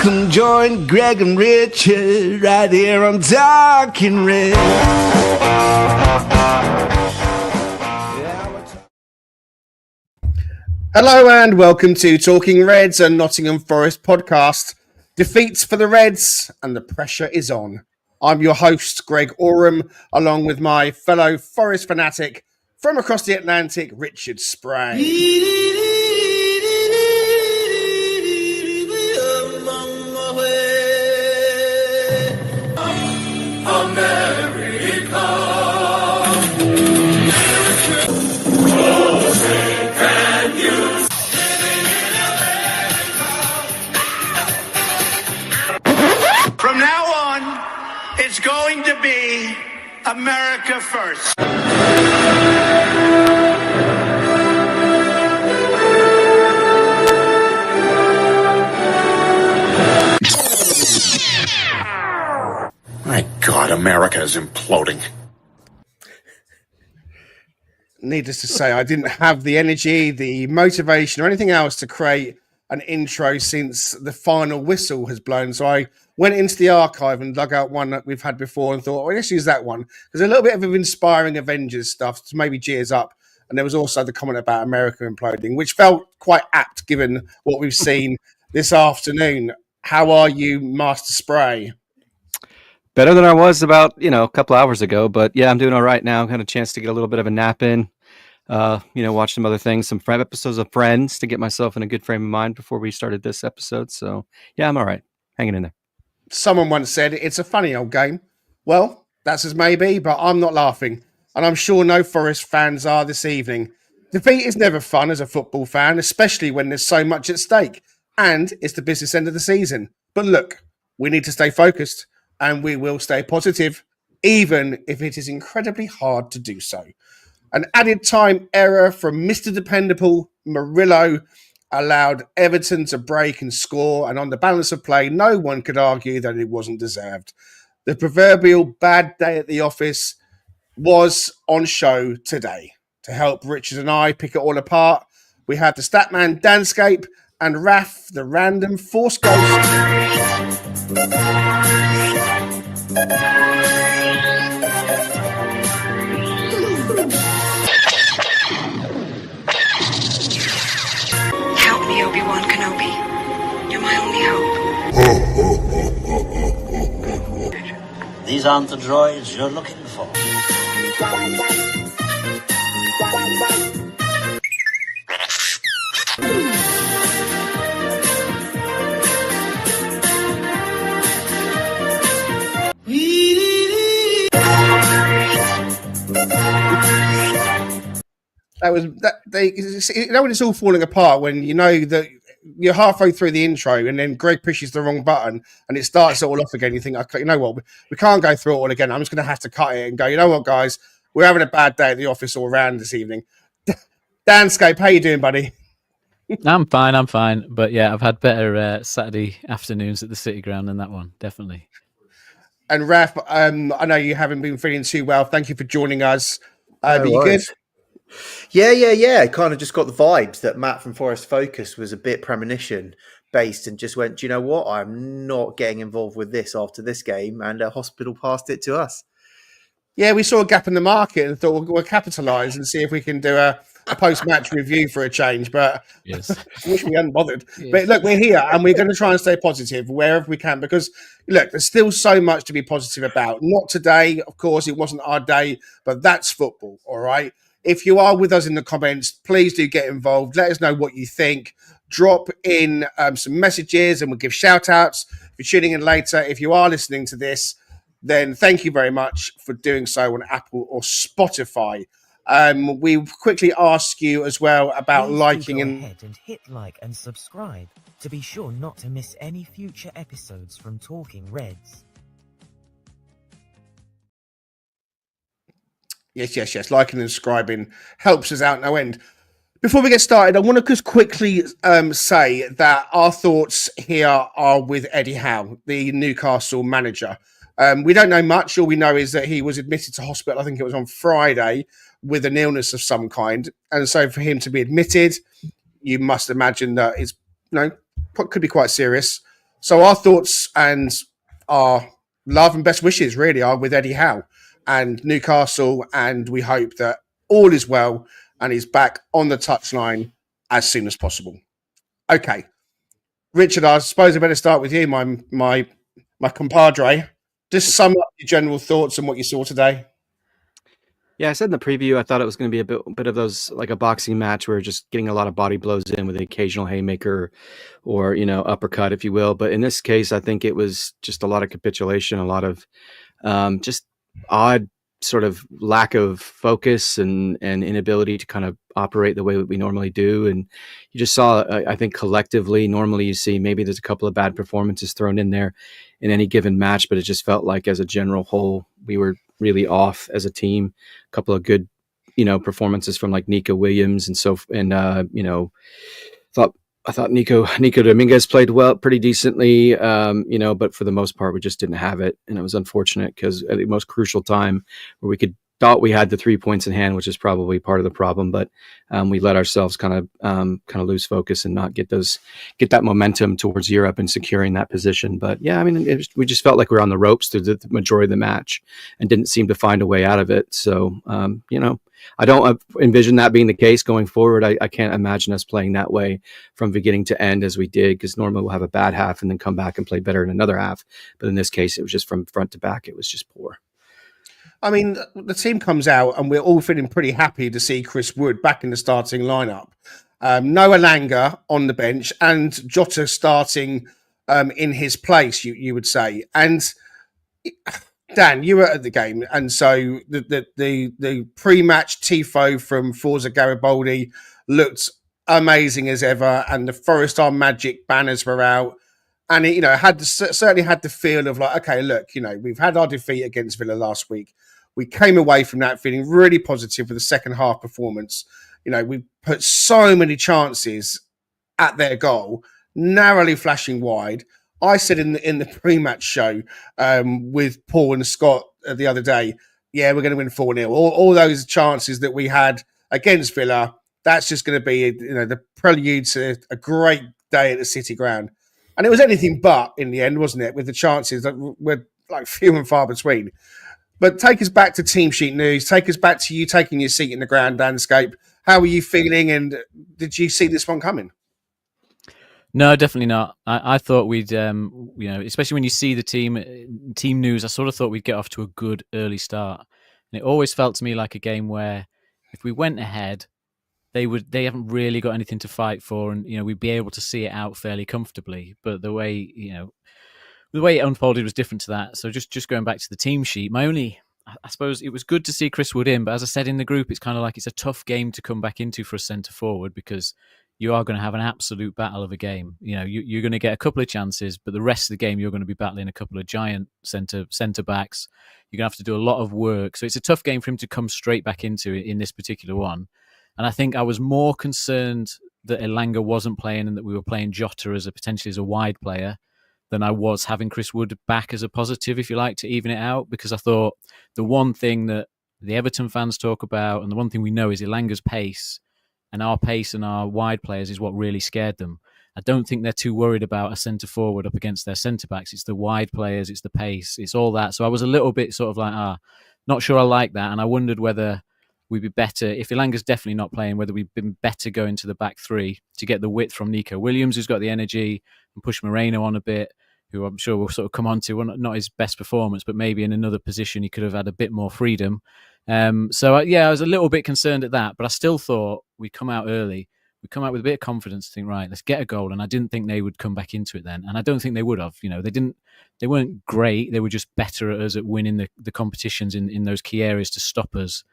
Come join Greg and Richard right here on Talking Red. Hello and welcome to Talking Reds, a Nottingham Forest podcast. Defeats for the Reds and the pressure is on. I'm your host, Greg Oram, along with my fellow Forest fanatic from across the Atlantic, Richard Spray. From now on, it's going to be America first. My God, America is imploding. Needless to say, I didn't have the energy, the motivation, or anything else to create an intro since the final whistle has blown. So I went into the archive and dug out one that we've had before and thought, let's use that one. There's a little bit of inspiring Avengers stuff to maybe cheers up. And there was also the comment about America imploding, which felt quite apt given what we've seen this afternoon. How are you, Master Spray? Better than I was about, a couple hours ago. But yeah, I'm doing all right now. Had a chance to get a little bit of a nap in. Watch some other things, some episodes of Friends to get myself in a good frame of mind before we started this episode. So yeah, I'm all right. Hanging in there. Someone once said it's a funny old game. Well, that's as maybe, but I'm not laughing. And I'm sure no Forest fans are this evening. Defeat is never fun as a football fan, especially when there's so much at stake. And it's the business end of the season. But look, we need to stay focused and we will stay positive, even if it is incredibly hard to do so. An added time error from Mr Dependable, Murillo, allowed Everton to break and score, and on the balance of play, no one could argue that it wasn't deserved. The proverbial bad day at the office was on show today. To help Richard and I pick it all apart, we have the Statman, Danscape, and Raf, the random force ghost. Obi-Wan Kenobi. You're my only hope. These aren't the droids you're looking for. When it's all falling apart, when you know that you're halfway through the intro and then Greg pushes the wrong button and it starts it all off again. You think, okay, you know what, we can't go through it all again. I'm just going to have to cut it and go, you know what, guys, we're having a bad day at the office all around this evening. Danscape, how you doing, buddy? I'm fine. But yeah, I've had better Saturday afternoons at the City Ground than that one, definitely. And Raf, I know you haven't been feeling too well. Thank you for joining us. Are you good? Yeah. I kind of just got the vibes that Matt from Forest Focus was a bit premonition based and just went, do you know what? I'm not getting involved with this after this game. And hospital passed it to us. Yeah, we saw a gap in the market and thought we'll capitalise and see if we can do a post-match review for a change. But yes, I wish we hadn't bothered. Yeah. But look, we're here and we're going to try and stay positive wherever we can because, look, there's still so much to be positive about. Not today, of course, it wasn't our day, but that's football, all right? If you are with us in the comments, please do get involved. Let us know what you think. Drop in some messages and we'll give shout-outs. If you're tuning in later, if you are listening to this, then thank you very much for doing so on Apple or Spotify. We quickly ask you as well about Please liking go and ahead and hit like and subscribe to be sure not to miss any future episodes from Talking Reds. Yes. Liking and subscribing helps us out no end. Before we get started, I want to just quickly say that our thoughts here are with Eddie Howe, the Newcastle manager. We don't know much. All we know is that he was admitted to hospital, I think it was on Friday, with an illness of some kind. And so for him to be admitted, you must imagine that it's, could be quite serious. So our thoughts and our love and best wishes really are with Eddie Howe and Newcastle, and we hope that all is well and he's back on the touchline as soon as possible. Okay, Richard, I suppose I better start with you, my compadre. Just sum up your general thoughts on what you saw today. Yeah, I said in the preview, I thought it was going to be a bit of those, like a boxing match where just getting a lot of body blows in with an occasional haymaker or, uppercut, if you will. But in this case, I think it was just a lot of capitulation, a lot of just odd sort of lack of focus and inability to kind of operate the way that we normally do. And you just saw, I think collectively, normally you see maybe there's a couple of bad performances thrown in there in any given match, but it just felt like as a general whole, we were really off as a team. A couple of good, performances from like Nico Williams I thought Nico Dominguez played well, pretty decently, but for the most part, we just didn't have it. And it was unfortunate because at the most crucial time where thought we had the 3 points in hand, which is probably part of the problem, but we let ourselves kind of lose focus and not get that momentum towards Europe and securing that position. But yeah, I mean, we just felt like we were on the ropes through the majority of the match and didn't seem to find a way out of it. So, I don't envision that being the case going forward. I can't imagine us playing that way from beginning to end as we did, because normally we'll have a bad half and then come back and play better in another half. But in this case, it was just from front to back. It was just poor. I mean, the team comes out and we're all feeling pretty happy to see Chris Wood back in the starting lineup. No Elanga on the bench and Jota starting in his place, you would say. And Dan, you were at the game, and so the pre-match tifo from Forza Garibaldi looked amazing as ever, and the Forest Are Magic banners were out, and it, certainly had the feel of like, okay, look, we've had our defeat against Villa last week. We came away from that feeling really positive with the second half performance. We put so many chances at their goal, narrowly flashing wide. I said in the pre-match show with Paul and Scott the other day, yeah, we're going to win 4-0. All those chances that we had against Villa, that's just going to be the prelude to a great day at the City ground. And it was anything but in the end, wasn't it? With the chances that were like few and far between. But take us back to team sheet news. Take us back to you taking your seat in the ground, Danscape. How were you feeling, and did you see this one coming? No, definitely not. I thought we'd, especially when you see the team news, I sort of thought we'd get off to a good early start. And it always felt to me like a game where if we went ahead, they haven't really got anything to fight for, and we'd be able to see it out fairly comfortably. But the way it unfolded was different to that. So just going back to the team sheet, I suppose it was good to see Chris Wood in, but as I said in the group, it's kind of like it's a tough game to come back into for a centre forward, because you are going to have an absolute battle of a game. You're going to get a couple of chances, but the rest of the game, you're going to be battling a couple of giant centre backs. You're going to have to do a lot of work. So it's a tough game for him to come straight back into in this particular one. And I think I was more concerned that Elanga wasn't playing and that we were playing Jota potentially as a wide player than I was having Chris Wood back as a positive, if you like, to even it out. Because I thought the one thing that the Everton fans talk about and the one thing we know is Elanga's pace. And our pace and our wide players is what really scared them. I don't think they're too worried about a centre forward up against their centre backs. It's the wide players, it's the pace, it's all that. So I was a little bit sort of like, not sure I like that. And I wondered whether we'd be better, if Elanga's definitely not playing, whether we'd been better going to the back three to get the width from Nico Williams, who's got the energy, and push Murillo on a bit, who I'm sure we'll sort of come on to. Well, not his best performance, but maybe in another position he could have had a bit more freedom. I was a little bit concerned at that, but I still thought we'd come out early. We'd come out with a bit of confidence to think, right, let's get a goal. And I didn't think they would come back into it then. And I don't think they would have. They weren't great. They were just better at us at winning the competitions in those key areas to stop us.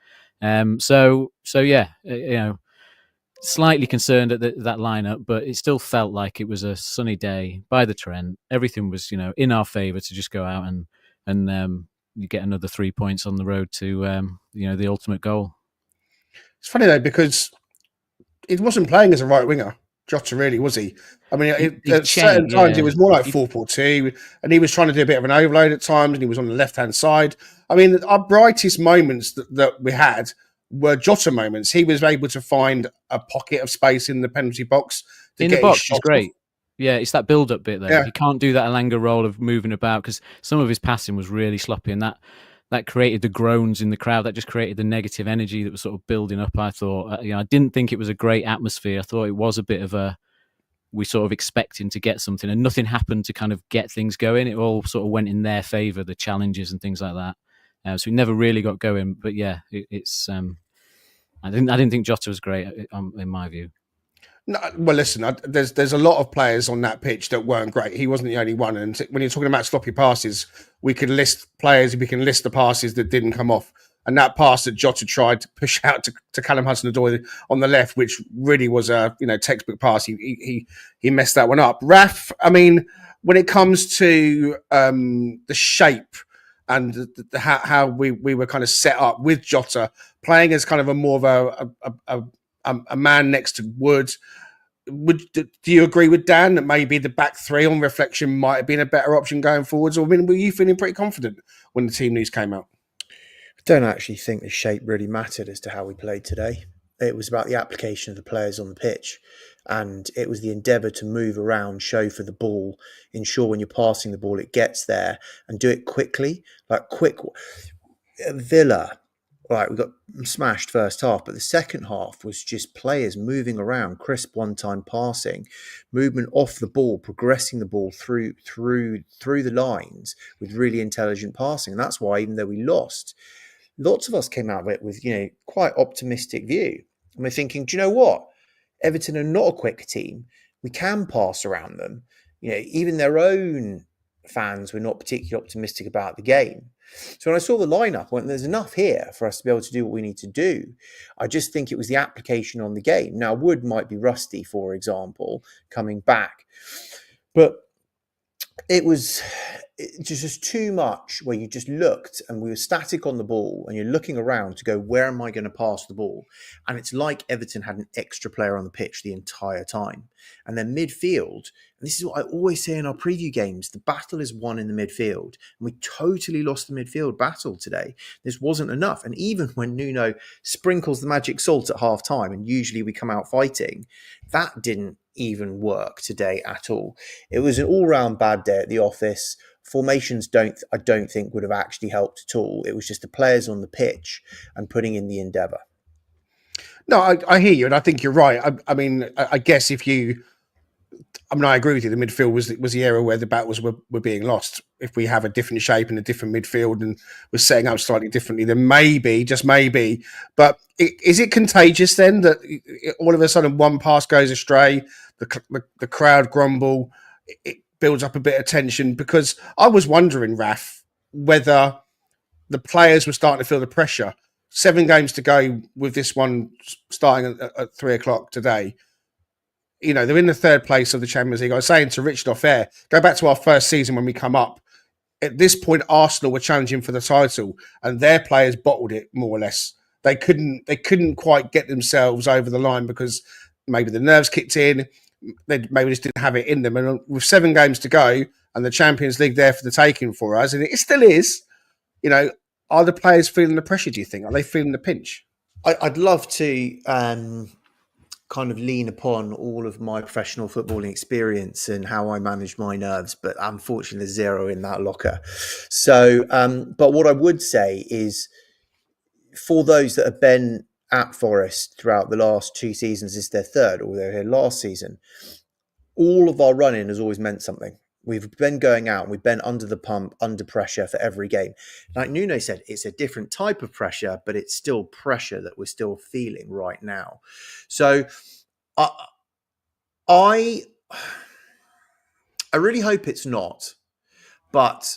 Slightly concerned at that lineup, but it still felt like it was a sunny day by the Trent. Everything was, in our favour to just go out and you get another 3 points on the road to the ultimate goal. It's funny though, because he wasn't playing as a right winger, Jota, really, was he? I mean, at certain times it was more like 4-4-2, and he was trying to do a bit of an overload at times, and he was on the left-hand side. I mean, our brightest moments that we had were Jota moments. He was able to find a pocket of space in the penalty box. In the box, he's great. Yeah, it's that build-up bit there. Yeah. He can't do that Elanga role of moving about because some of his passing was really sloppy, and that created the groans in the crowd. That just created the negative energy that was sort of building up. I thought, I didn't think it was a great atmosphere. I thought it was a bit of we sort of expecting to get something, and nothing happened to kind of get things going. It all sort of went in their favour, the challenges and things like that. So we never really got going. But yeah, it's. I didn't think Jota was great in my view. No, well, listen, there's a lot of players on that pitch that weren't great. He wasn't the only one. And when you're talking about sloppy passes, we can list players, we can list the passes that didn't come off. And that pass that Jota tried to push out to Callum Hudson-Odoi on the left, which really was a textbook pass, he messed that one up. Raf, I mean, when it comes to the shape and how we were kind of set up with Jota playing as kind of a man next to Wood. Do you agree with Dan that maybe the back three on reflection might have been a better option going forwards? Or were you feeling pretty confident when the team news came out? I don't actually think the shape really mattered as to how we played today. It was about the application of the players on the pitch, and it was the endeavour to move around, show for the ball, ensure when you're passing the ball it gets there, and do it quickly. Villa, right, we got smashed first half, but the second half was just players moving around, crisp one-time passing, movement off the ball, progressing the ball through the lines with really intelligent passing. And that's why, even though we lost, lots of us came out of it with quite optimistic view. And we're thinking, do you know what? Everton are not a quick team. We can pass around them. Even their own fans were not particularly optimistic about the game. So when I saw the lineup, I went, there's enough here for us to be able to do what we need to do. I just think it was the application on the game. Now, Wood might be rusty, for example, coming back. But it was just too much where you just looked and we were static on the ball and you're looking around to go, where am I going to pass the ball? And it's like Everton had an extra player on the pitch the entire time. And then midfield, and this is what I always say in our preview games, the battle is won in the midfield. And we totally lost the midfield battle today. This wasn't enough. And even when Nuno sprinkles the magic salt at half time, and usually we come out fighting, that didn't even work today at all. It was an all-round bad day at the office. Formations I don't think would have actually helped at all. It was just the players on the pitch and putting in the endeavour. No, I hear you, and I think you're right. I guess I agree with you. The midfield was the area where the battles were being lost. If we have a different shape and a different midfield and we're setting up slightly differently, then maybe, just maybe. But is it contagious then that all of a sudden one pass goes astray, the crowd grumble, it builds up a bit of tension? Because I was wondering, Raf, whether the players were starting to feel the pressure. 7 games to go with this one starting at 3:00 today. They're in the 3rd place of the Champions League. I was saying to Richard off air, go back to our first season when we come up. At this point, Arsenal were challenging for the title and their players bottled it more or less. They couldn't quite get themselves over the line because maybe the nerves kicked in. They maybe just didn't have it in them. And with 7 games to go and the Champions League there for the taking for us, and it still is, are the players feeling the pressure, do you think? Are they feeling the pinch? I'd love to kind of lean upon all of my professional footballing experience and how I manage my nerves, but unfortunately there's zero in that locker. So, but what I would say is for those that have been at Forest throughout the last 2 seasons, is their 3rd, or they were here last season, all of our running has always meant something. We've been going out and we've been under the pump, under pressure for every game. Like Nuno said, it's a different type of pressure, but it's still pressure that we're still feeling right now. So I really hope it's not, but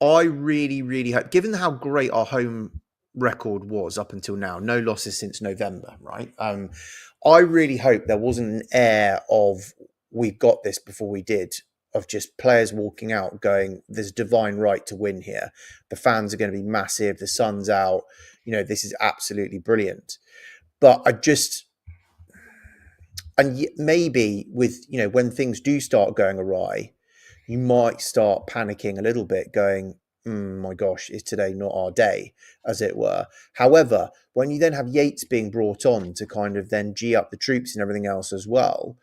I really, really hope, given how great our home record was up until now, no losses since November, right? I really hope there wasn't an air of we've got this before we did, of just players walking out going, there's divine right to win here. The fans are going to be massive. The sun's out. This is absolutely brilliant. But and maybe with, when things do start going awry, you might start panicking a little bit going, my gosh, is today not our day, as it were. However, when you then have Yates being brought on to kind of then G up the troops and everything else as well,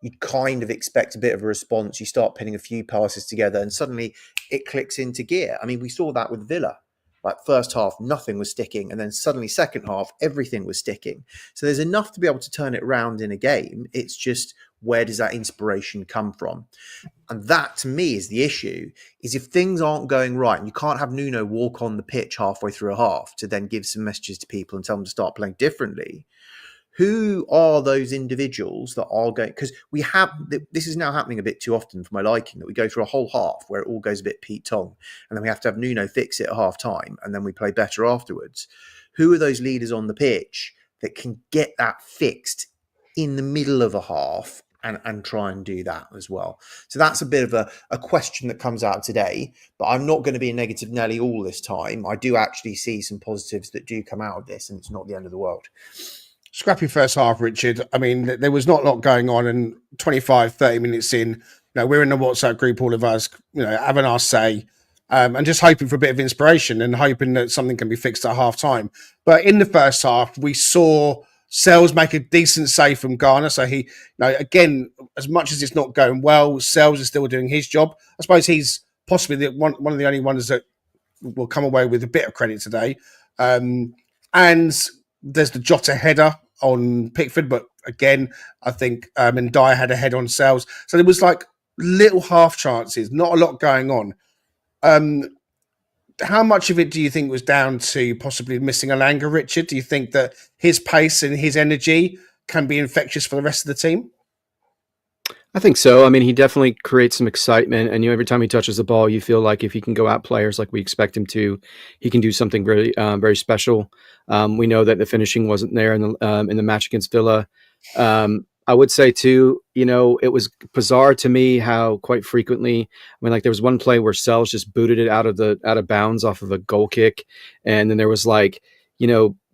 you kind of expect a bit of a response. You start pinning a few passes together and suddenly it clicks into gear. I mean, we saw that with Villa. Like first half, nothing was sticking. And then suddenly second half, everything was sticking. So there's enough to be able to turn it around in a game. It's just, where does that inspiration come from? And that to me is the issue, is if things aren't going right, and you can't have Nuno walk on the pitch halfway through a half to then give some messages to people and tell them to start playing differently. Who are those individuals that are going? Because we have, this is now happening a bit too often for my liking, that we go through a whole half where it all goes a bit Pete Tong, and then we have to have Nuno fix it at half time, and then we play better afterwards. Who are those leaders on the pitch that can get that fixed in the middle of a half and try and do that as well? So that's a bit of a question that comes out today, but I'm not going to be a negative Nelly all this time. I do actually see some positives that do come out of this, and it's not the end of the world. Scrappy first half, Richard. I mean, there was not a lot going on, and 25, 30 minutes in, we're in the WhatsApp group, all of us, having our say, and just hoping for a bit of inspiration and hoping that something can be fixed at half time. But in the first half, we saw Sells make a decent save from Garner. So he, again, as much as it's not going well, Sells is still doing his job. I suppose he's possibly one of the only ones that will come away with a bit of credit today. And there's the Jota header on Pickford, but again, I think Ndiaye had a head on Sells. So there was like little half chances, not a lot going on. How much of it do you think was down to possibly missing Elanga, Richard? Do you think that his pace and his energy can be infectious for the rest of the team? I think so. I mean, he definitely creates some excitement, and every time he touches the ball, you feel like if he can go out players like we expect him to, he can do something very, very special. We know that the finishing wasn't there in the match against Villa. I would say too, it was bizarre to me how quite frequently, there was one play where Sells just booted it out of bounds off of a goal kick, and then there was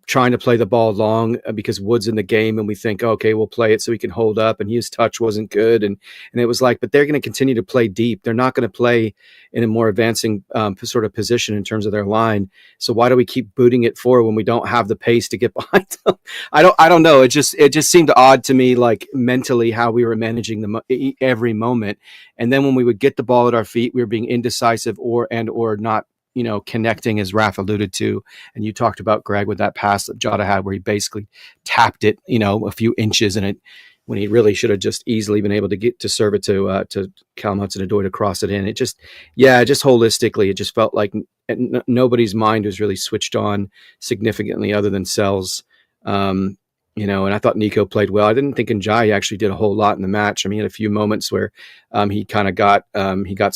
trying to play the ball long because Wood's in the game, and we think, okay, we'll play it so he can hold up, and his touch wasn't good. And it was like, but they're going to continue to play deep. They're not going to play in a more advancing sort of position in terms of their line. So why do we keep booting it forward when we don't have the pace to get behind them? I don't know. It just seemed odd to me, like mentally how we were managing every moment. And then when we would get the ball at our feet, we were being indecisive or not, connecting, as Raph alluded to. And you talked about, Greg, with that pass that Jota had where he basically tapped it, a few inches in it when he really should have just easily been able to get to serve it to Callum Hudson-Odoi to cross it in. It just holistically, it just felt like nobody's mind was really switched on significantly other than Sells. And I thought Nico played well. I didn't think Ndiaye actually did a whole lot in the match. I mean, he had a few moments where he kind of got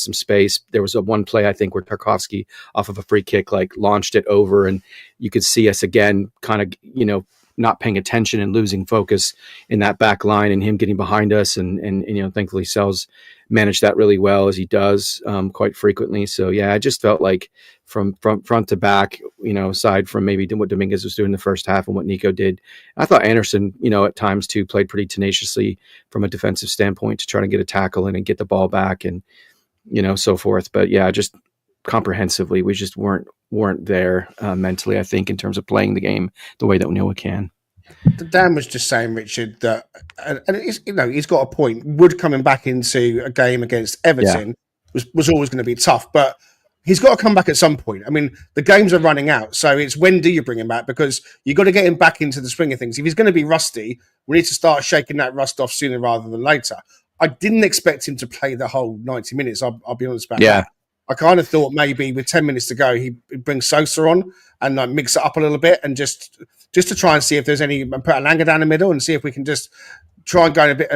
some space. There was one play, I think, where Tarkovsky off of a free kick, launched it over, and you could see us again kind of, not paying attention and losing focus in that back line, and him getting behind us. And thankfully Sells managed that really well, as he does quite frequently. So yeah, I just felt like from front to back, aside from maybe what Dominguez was doing in the first half and what Nico did, I thought Anderson, at times too, played pretty tenaciously from a defensive standpoint to try to get a tackle in and get the ball back and, so forth. But yeah, just comprehensively, we just weren't there mentally, I think, in terms of playing the game the way that Noah can. Dan was just saying, Richard, that and it's, he's got a point. Wood coming back into a game against Everton was always going to be tough, but he's got to come back at some point. I mean, the games are running out, so it's when do you bring him back? Because you've got to get him back into the swing of things. If he's going to be rusty, we need to start shaking that rust off sooner rather than later. I didn't expect him to play the whole 90 minutes. I'll be honest about that. I kind of thought maybe with 10 minutes to go, he'd bring Sosa on and mix it up a little bit, and just to try and see if there's any, put Elanga down the middle and see if we can just try and go a bit.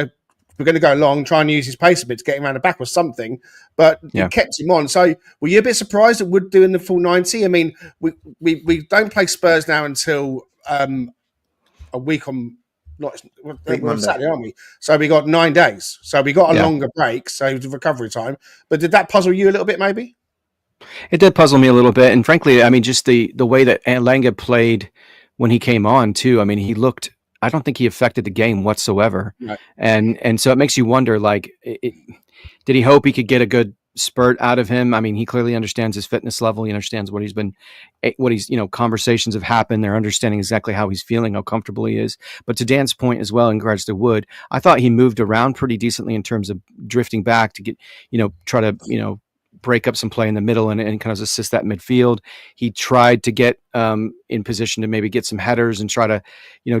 We're going to go long, try and use his pace a bit to get him around the back or something. But we kept him on. So were you a bit surprised that Wood doing the full 90? I mean, we don't play Spurs now until a week on. We're on Saturday, aren't we? So we got 9 days. So we got a longer break, so the recovery time. But did that puzzle you a little bit, maybe? It did puzzle me a little bit. And frankly, I mean, just the way that Elanga played when he came on, too. I mean, I don't think he affected the game whatsoever. Right. And so it makes you wonder, did he hope he could get a good spurt out of him. I mean, he clearly understands his fitness level. He understands what he's, conversations have happened. They're understanding exactly how he's feeling, how comfortable he is. But to Dan's point as well, in regards to Wood, I thought he moved around pretty decently in terms of drifting back to get, try to, break up some play in the middle and kind of assist that midfield. He tried to get in position to maybe get some headers and try to,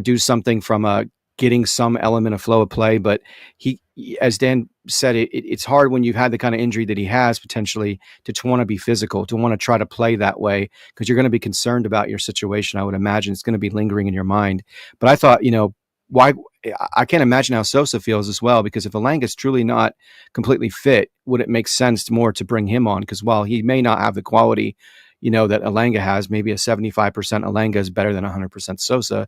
do something from getting some element of flow of play. But he, as Dan said, it's hard when you've had the kind of injury that he has potentially to want to be physical, to want to try to play that way, because you're going to be concerned about your situation. I would imagine it's going to be lingering in your mind. But I thought, why? I can't imagine how Sosa feels as well, because if Alanga's truly not completely fit, would it make sense more to bring him on? Because while he may not have the quality, that Alanga has, maybe a 75% Alanga is better than 100% Sosa,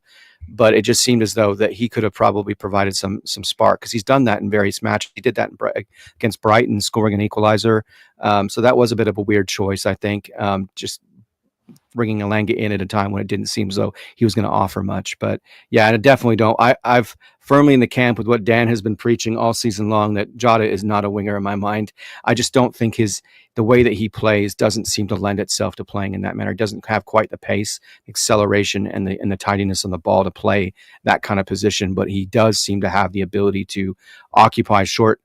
but it just seemed as though that he could have probably provided some spark, because he's done that in various matches. He did that against Brighton, scoring an equalizer. So that was a bit of a weird choice, I think, just bringing Alanga in at a time when it didn't seem as though he was going to offer much. But yeah, and I definitely don't. I've firmly in the camp with what Dan has been preaching all season long, that Jota is not a winger in my mind. I just don't think the way that he plays doesn't seem to lend itself to playing in that manner. He doesn't have quite the pace, acceleration, and the tidiness on the ball to play that kind of position. But he does seem to have the ability to occupy short,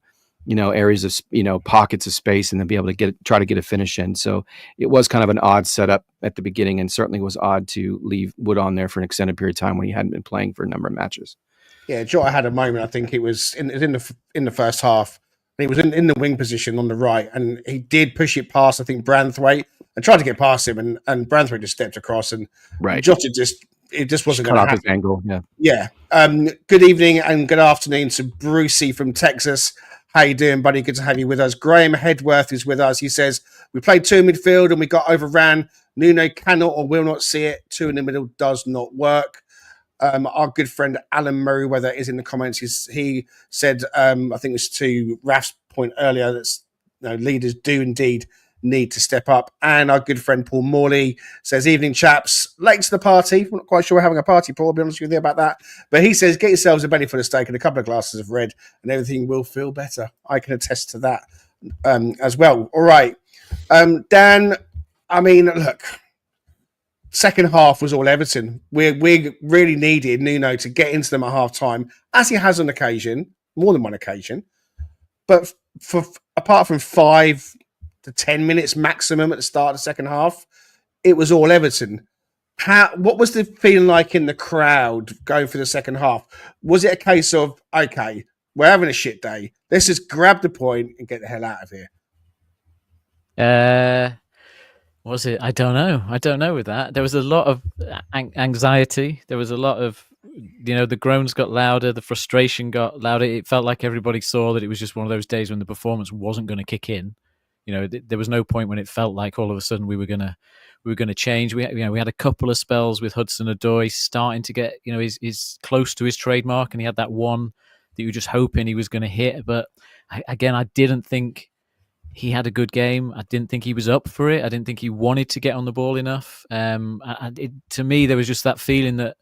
areas of, pockets of space, and then be able to try to get a finish in. So it was kind of an odd setup at the beginning, and certainly was odd to leave Wood on there for an extended period of time when he hadn't been playing for a number of matches. Yeah, Jota had a moment. I think it was in the first half. He was in the wing position on the right, and he did push it past, I think, Branthwaite, and tried to get past him, and Branthwaite just stepped across, and Jota just wasn't going to happen. His angle, yeah. Yeah. Good evening and good afternoon to Brucey from Texas. How you doing, buddy? Good to have you with us. Graham Hedworth is with us. He says, we played two in midfield and we got overran. Nuno cannot or will not see it. Two in the middle does not work. Our good friend Alan Merriweather is in the comments. He said, I think it was to Raf's point earlier, that leaders do indeed need to step up. And our good friend Paul Morley says, evening chaps, late to the party. I'm not quite sure we're having a party, Paul, I'll be honest with you about that. But he says, get yourselves a belly full of steak and a couple of glasses of red and everything will feel better. I can attest to that as well. All right. Dan, I mean, look, second half was all Everton. We really needed Nuno to get into them at half time, as he has on occasion, more than one occasion. But apart from 5 to 10 minutes maximum at the start of the second half, it was all Everton. What was the feeling like in the crowd going for the second half? Was it a case of, okay, we're having a shit day, let's just grab the point and get the hell out of here? Was it? I don't know with that. There was a lot of anxiety. There was a lot of, the groans got louder, the frustration got louder. It felt like everybody saw that it was just one of those days when the performance wasn't going to kick in. There was no point when it felt like all of a sudden we were gonna change. We had a couple of spells with Hudson-Odoi starting to get, he's close to his trademark, and he had that one that you were just hoping he was going to hit. But I didn't think he had a good game. I didn't think he was up for it. I didn't think he wanted to get on the ball enough. To me, there was just that feeling that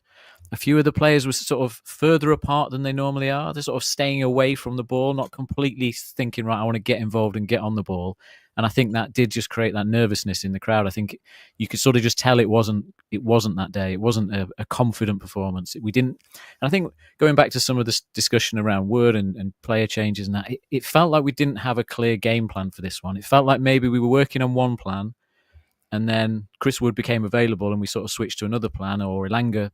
a few of the players were sort of further apart than they normally are. They're sort of staying away from the ball, not completely thinking, right, I want to get involved and get on the ball. And I think that did just create that nervousness in the crowd. I think you could sort of just tell it wasn't that day. It wasn't a confident performance. We didn't. And I think going back to some of this discussion around Wood and player changes and that, it felt like we didn't have a clear game plan for this one. It felt like maybe we were working on one plan, and then Chris Wood became available and we sort of switched to another plan, or Elanga,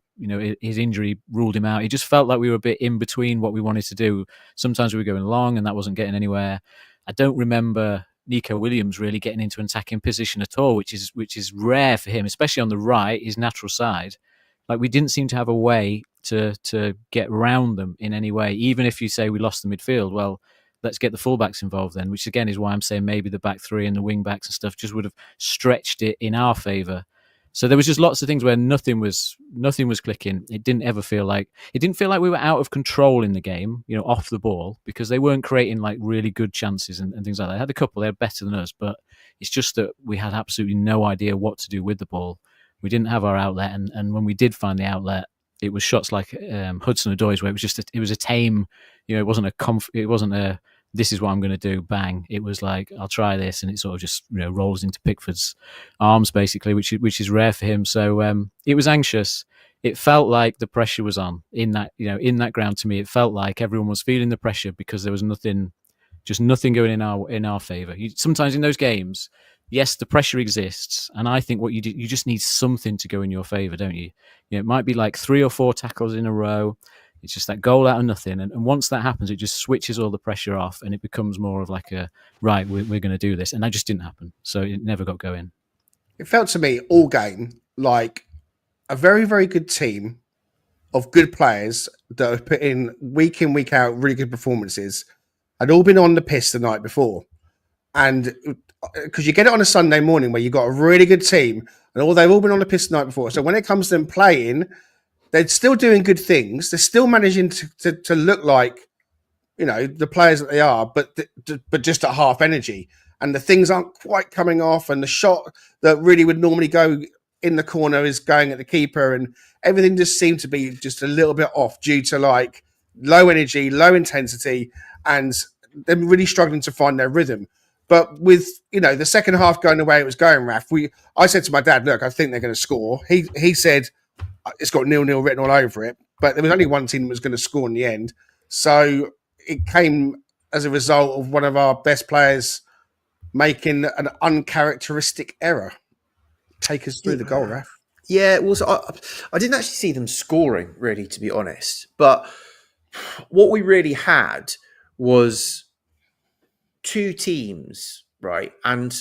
his injury ruled him out. It just felt like we were a bit in between what we wanted to do. Sometimes we were going long and that wasn't getting anywhere. I don't remember Nico Williams really getting into an attacking position at all, which is rare for him, especially on the right, his natural side. Like, we didn't seem to have a way to get around them in any way. Even if you say we lost the midfield, well, let's get the fullbacks involved then, which again is why I'm saying maybe the back three and the wing backs and stuff just would have stretched it in our favour. So there was just lots of things where nothing was clicking. It didn't feel like we were out of control in the game, off the ball, because they weren't creating like really good chances and things like that. They had a couple, they were better than us, but it's just that we had absolutely no idea what to do with the ball. We didn't have our outlet, and when we did find the outlet, it was shots like Hudson-Odoi's, where it was a tame, it wasn't a this is what I'm going to do. Bang! It was like, I'll try this, and it sort of just rolls into Pickford's arms basically, which is rare for him. So it was anxious. It felt like the pressure was on in that ground. To me, it felt like everyone was feeling the pressure because there was nothing going in our favour. Sometimes in those games, yes, the pressure exists, and I think what you do, you just need something to go in your favour, don't you? It might be like 3 or 4 tackles in a row. It's just that goal out of nothing, and once that happens, it just switches all the pressure off, and it becomes more of like a right, we're going to do this, and that just didn't happen. So it never got going. It felt to me all game like a very, very good team of good players that have put in, week out, really good performances, had all been on the piss the night before. And because you get it on a Sunday morning where you've got a really good team and they've all been on the piss the night before. So when it comes to them playing, they're still doing good things. They're still managing to look like, the players that they are, but just at half energy. And the things aren't quite coming off. And the shot that really would normally go in the corner is going at the keeper. And everything just seemed to be just a little bit off due to like low energy, low intensity, and them really struggling to find their rhythm. But with, the second half going the way it was going, Raf, I said to my dad, look, I think they're going to score. He said, it's got 0-0 written all over it, but there was only one team that was going to score in the end. So it came as a result of one of our best players making an uncharacteristic error. Take us through the goal, Raf. Yeah, well, so I didn't actually see them scoring, really, to be honest. But what we really had was 2 teams, right? And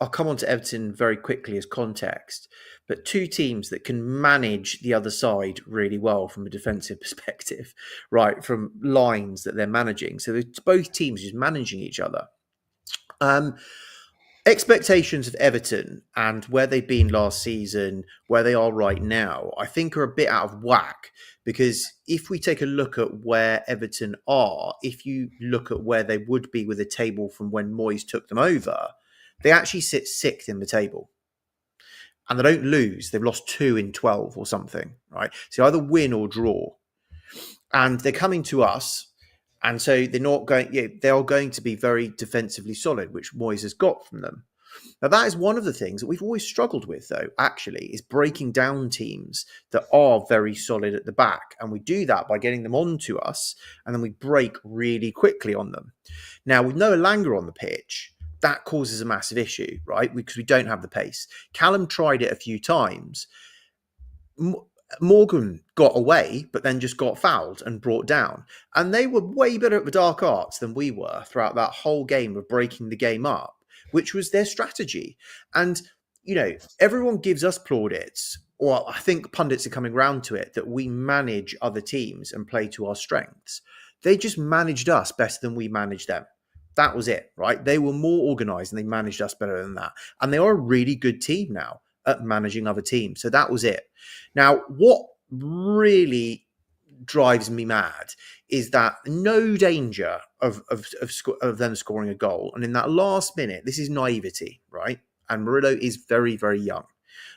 I'll come on to Everton very quickly as context, but 2 teams that can manage the other side really well from a defensive perspective, right? From lines that they're managing. So it's both teams just managing each other. Expectations of Everton and where they've been last season, where they are right now, I think are a bit out of whack. Because if we take a look at where Everton are, if you look at where they would be with the table from when Moyes took them over, they actually sit 6th in the table. And they don't lose. They've lost 2 in 12 or something, right? So either win or draw. And they're coming to us. And so they're not going, they are going to be very defensively solid, which Moyes has got from them. Now, that is one of the things that we've always struggled with, though, actually, is breaking down teams that are very solid at the back. And we do that by getting them onto us, and then we break really quickly on them. Now, with no Elanga on the pitch, that causes a massive issue, right? Because we don't have the pace. Callum tried it a few times. Morgan got away, but then just got fouled and brought down. And they were way better at the dark arts than we were throughout that whole game of breaking the game up, which was their strategy. And, everyone gives us plaudits, or I think pundits are coming round to it, that we manage other teams and play to our strengths. They just managed us better than we managed them. That was it, right? They were more organised and they managed us better than that. And they are a really good team now at managing other teams. So that was it. Now, what really drives me mad is that no danger of them scoring a goal. And in that last minute, this is naivety, right? And Murillo is very, very young.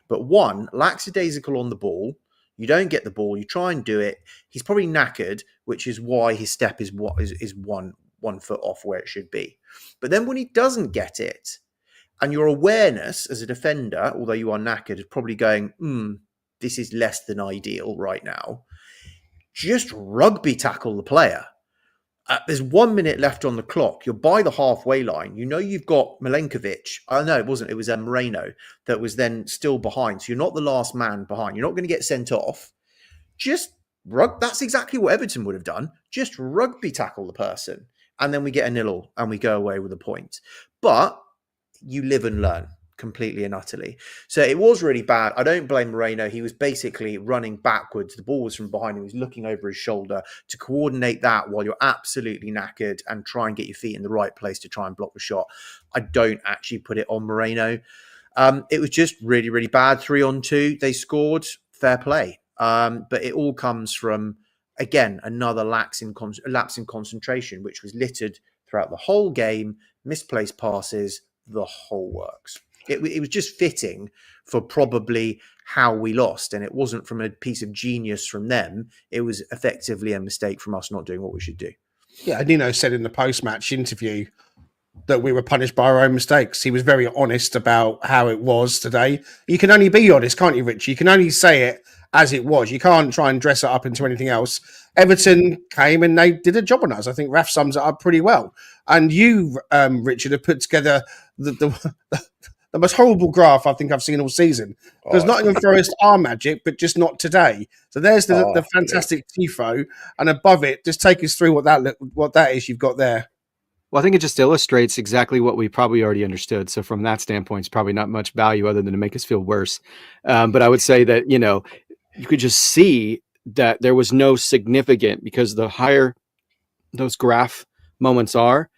But one, lackadaisical on the ball. You don't get the ball. You try and do it. He's probably knackered, which is why his step is one foot off where it should be. But then when he doesn't get it, and your awareness as a defender, although you are knackered, is probably going, this is less than ideal right now. Just rugby tackle the player. There's 1 minute left on the clock. You're by the halfway line. You've got Milenkovic. Oh, no, it wasn't. It was Moreno that was then still behind. So you're not the last man behind. You're not going to get sent off. That's exactly what Everton would have done. Just rugby tackle the person. And then we get a 0 and we go away with a point. But you live and learn completely and utterly. So it was really bad. I don't blame Moreno. He was basically running backwards. The ball was from behind him. He was looking over his shoulder to coordinate that while you're absolutely knackered and try and get your feet in the right place to try and block the shot. I don't actually put it on Moreno. It was just really, really bad. 3-on-2. They scored. Fair play. But it all comes from, again, another lapse in concentration, which was littered throughout the whole game. Misplaced passes, the whole works. It was just fitting for probably how we lost. And it wasn't from a piece of genius from them. It was effectively a mistake from us not doing what we should do. Yeah, Nino said in the post-match interview that we were punished by our own mistakes. He was very honest about how it was today. You can only be honest, can't you, Rich? You can only say it as it was. You can't try and dress it up into anything else. Everton came and they did a job on us. I think Raf sums it up pretty well. And you, Richard, have put together the most horrible graph I think I've seen all season. Because Nottingham Forest are magic, but just not today. So there's the fantastic tifo, and above it, just take us through what that is you've got there. Well, I think it just illustrates exactly what we probably already understood. So from that standpoint, it's probably not much value other than to make us feel worse. But I would say that, you could just see that there was no significant, because the higher those graph moments are,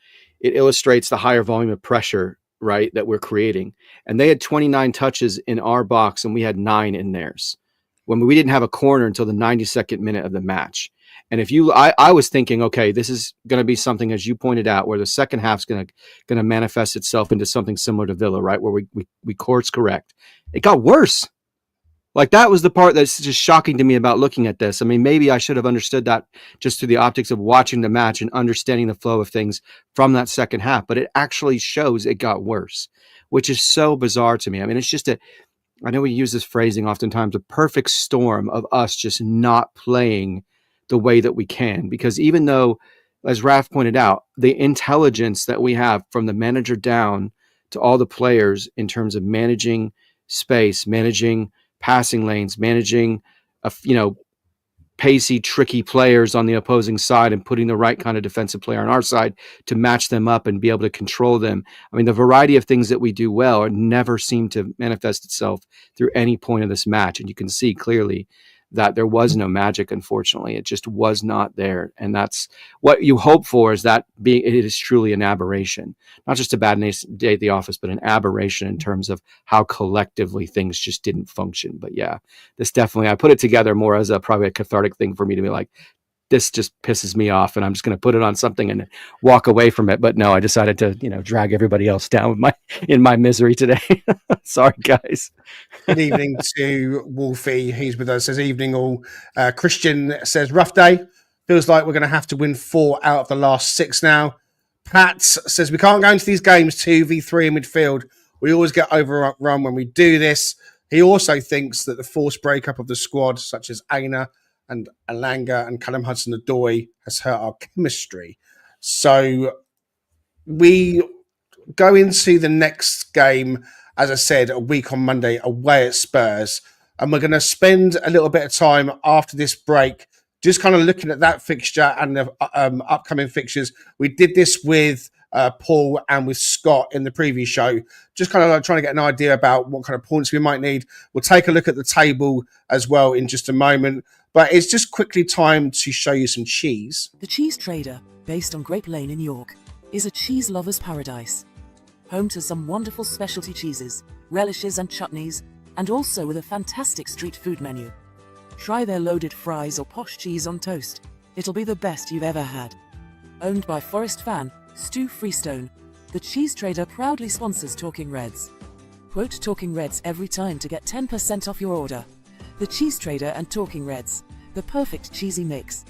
it illustrates the higher volume of pressure, right, that we're creating. And they had 29 touches in our box and we had 9 in theirs, when we didn't have a corner until the 92nd minute of the match. And I was thinking, okay, this is going to be something, as you pointed out, where the second half's going to manifest itself into something similar to Villa, right, where we course correct. It got worse. Like, that was the part that's just shocking to me about looking at this. I mean, maybe I should have understood that just through the optics of watching the match and understanding the flow of things from that second half. But it actually shows it got worse, which is so bizarre to me. I mean, it's just I know we use this phrasing oftentimes, a perfect storm of us just not playing the way that we can. Because even though, as Raf pointed out, the intelligence that we have from the manager down to all the players in terms of managing space, managing passing lanes, managing, pacey, tricky players on the opposing side and putting the right kind of defensive player on our side to match them up and be able to control them. I mean, the variety of things that we do well never seem to manifest itself through any point of this match. And you can see clearly that there was no magic, unfortunately. It just was not there. And that's what you hope for, is that it is truly an aberration, not just a bad day at the office, but an aberration in terms of how collectively things just didn't function. But yeah, this definitely, I put it together more as probably a cathartic thing for me to be like, this just pisses me off and I'm just going to put it on something and walk away from it. But no, I decided to, drag everybody else down with in my misery today. Sorry, guys. Good evening to Wolfie. He's with us. Says evening all. Christian says rough day. Feels like we're going to have to win 4 out of the last 6 now. Pat says we can't go into these games 2v3 in midfield. We always get overrun when we do this. He also thinks that the forced breakup of the squad, such as Aina and Alanga and Callum Hudson-Odoi, has hurt our chemistry. So we go into the next game, as I said, a week on Monday away at Spurs. And we're going to spend a little bit of time after this break just kind of looking at that fixture and the upcoming fixtures. We did this with Paul and with Scott in the previous show, just kind of like trying to get an idea about what kind of points we might need. We'll take a look at the table as well in just a moment. But it's just quickly time to show you some cheese. The Cheese Trader, based on Grape Lane in York, is a cheese lover's paradise. Home to some wonderful specialty cheeses, relishes and chutneys, and also with a fantastic street food menu. Try their loaded fries or posh cheese on toast. It'll be the best you've ever had. Owned by Forest fan Stu Freestone, the Cheese Trader proudly sponsors Talking Reds. Quote Talking Reds every time to get 10% off your order. The Cheese Trader and Talking Reds, the perfect cheesy mix.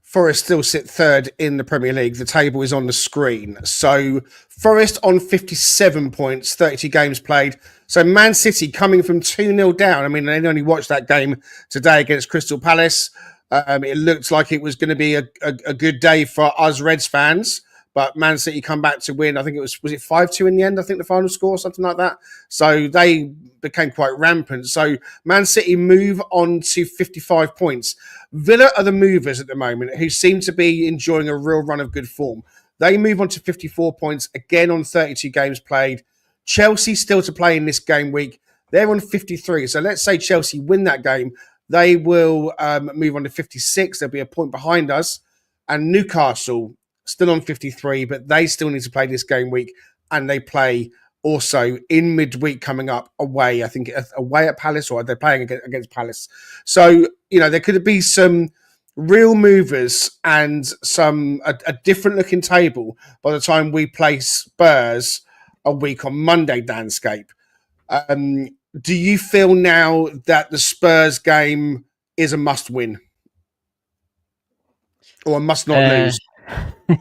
Forest still sit third in the Premier League. The table is on the screen. So Forest on 57 points, 32 games played. So Man City coming from 2-0 down. I mean, they only watched that game today against Crystal Palace. It looked like it was going to be a good day for us Reds fans. But Man City come back to win. I think it was it 5-2 in the end? I think the final score, something like that. So they became quite rampant. So Man City move on to 55 points. Villa are the movers at the moment, who seem to be enjoying a real run of good form. They move on to 54 points, again on 32 games played. Chelsea still to play in this game week. They're on 53. So let's say Chelsea win that game. They will move on to 56. They'll be a point behind us. And Newcastle still on 53, but they still need to play this game week, and they play also in midweek coming up away. I think away at Palace, or they're playing against Palace. So, there could be some real movers and a different looking table by the time we play Spurs a week on Monday, Danscape. Do you feel now that the Spurs game is a must win or a must not lose.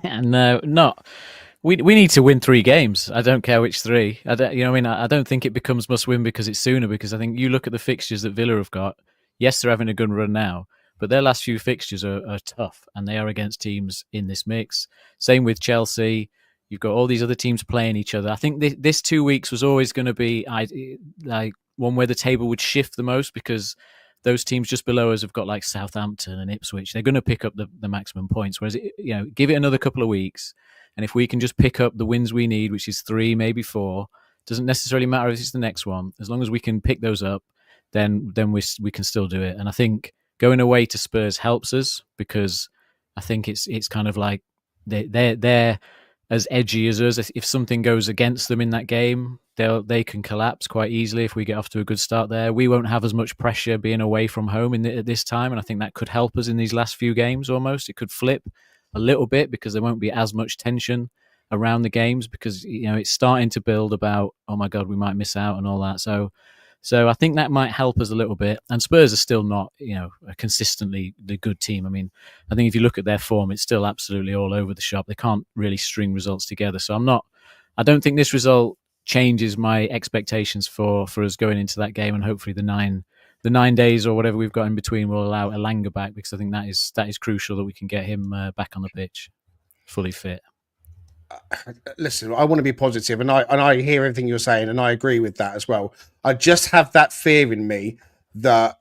No, not. We need to win 3 games. I don't care which 3. I don't think it becomes must win because it's sooner. Because I think you look at the fixtures that Villa have got. Yes, they're having a good run now, but their last few fixtures are tough, and they are against teams in this mix. Same with Chelsea. You've got all these other teams playing each other. I think this 2 weeks was always going to be like one where the table would shift the most, because those teams just below us have got like Southampton and Ipswich. They're going to pick up the maximum points. Whereas, give it another couple of weeks, and if we can just pick up the wins we need, which is 3, maybe 4, doesn't necessarily matter if it's the next one. As long as we can pick those up, then we can still do it. And I think going away to Spurs helps us, because I think it's kind of like they're as edgy as us. If something goes against them in that game, they can collapse quite easily if we get off to a good start there. We won't have as much pressure being away from home at this time, and I think that could help us in these last few games almost. It could flip a little bit because there won't be as much tension around the games, because it's starting to build about, oh my God, we might miss out and all that. So I think that might help us a little bit. And Spurs are still not, a consistently the good team. I mean, I think if you look at their form, it's still absolutely all over the shop. They can't really string results together. So I don't think this result changes my expectations for us going into that game. And hopefully the 9 days or whatever we've got in between will allow Elanga back, because I think that is crucial that we can get him back on the pitch, fully fit. Listen, I want to be positive, and I hear everything you're saying, and I agree with that as well. I just have that fear in me that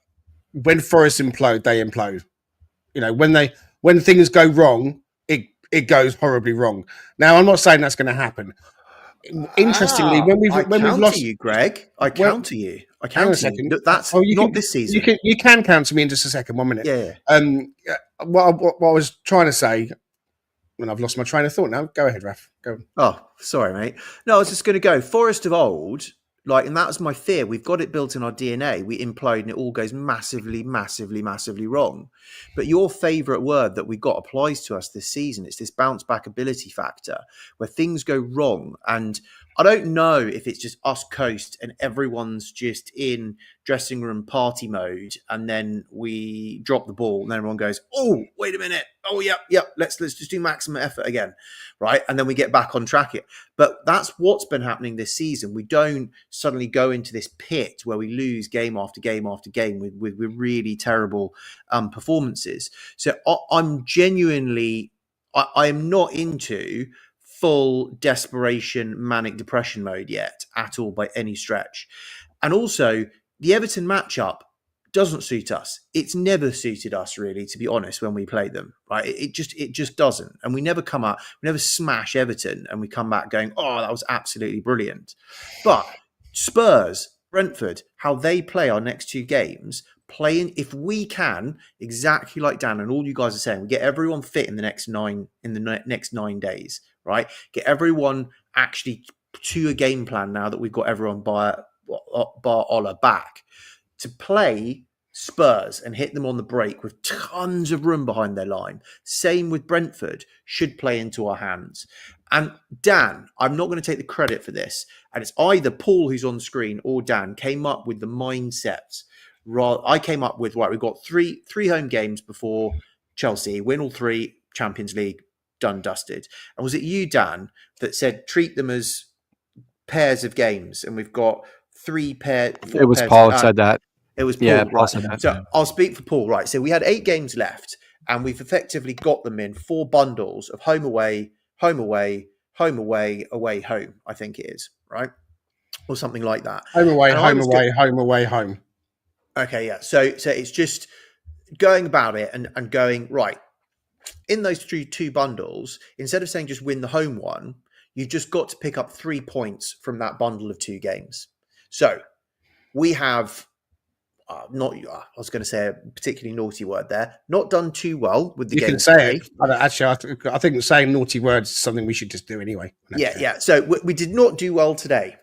when Forest implode, they implode. When things go wrong, it goes horribly wrong. Now, I'm not saying that's going to happen. Interestingly, when we've lost you, Greg, I counter you. I counter you. That's not this season. You can counter me in just a second. 1 minute. Yeah. What I was trying to say. And I've lost my train of thought now. Go ahead, Raf. Go. Oh, sorry, mate. No, I was just going to go. Forest of old, and that was my fear. We've got it built in our DNA. We implode and it all goes massively, massively, massively wrong. But your favourite word that we got applies to us this season. It's this bounce back ability factor where things go wrong. And I don't know if it's just us coast and everyone's just in dressing room party mode, and then we drop the ball and then everyone goes, oh, wait a minute. Oh, yep. Let's just do maximum effort again, right? And then we get back on track. But that's what's been happening this season. We don't suddenly go into this pit where we lose game after game after game with really terrible performances. So I'm genuinely, I am not into full desperation, manic depression mode yet at all by any stretch. And also, the Everton matchup doesn't suit us. It's never suited us, really, to be honest, when we play them, right? It just doesn't. And we never smash Everton and we come back going, oh, that was absolutely brilliant. But Spurs, Brentford, how they play our next 2 games, playing, if we can, exactly like Dan and all you guys are saying, we get everyone fit in the next 9 days, right? Get everyone actually to a game plan now that we've got everyone bar Ola back to play Spurs and hit them on the break with tons of room behind their line. Same with Brentford, should play into our hands. And Dan, I'm not going to take the credit for this, and it's either Paul who's on screen or Dan came up with the mindsets. I came up with, we've got three home games before Chelsea, win all 3, Champions League, done, dusted. And was it you, Dan, that said treat them as pairs of games, and we've got 4 pairs. It was Paul who said that. It was Paul. Yeah, right. Paul said that. So I'll speak for Paul. Right. So we had 8 games left, and we've effectively got them in 4 bundles of home away, home away, home away, away home. I think it is, right, or something like that. Home away, home away, home away, home. Okay, yeah. So it's just going about it and going right. In those 2 bundles, instead of saying just win the home one, you've just got to pick up 3 points from that bundle of 2 games. So we have I was going to say a particularly naughty word there. Not done too well with the game. You can say it. Actually, I think saying naughty words is something we should just do anyway. Yeah. So we did not do well today.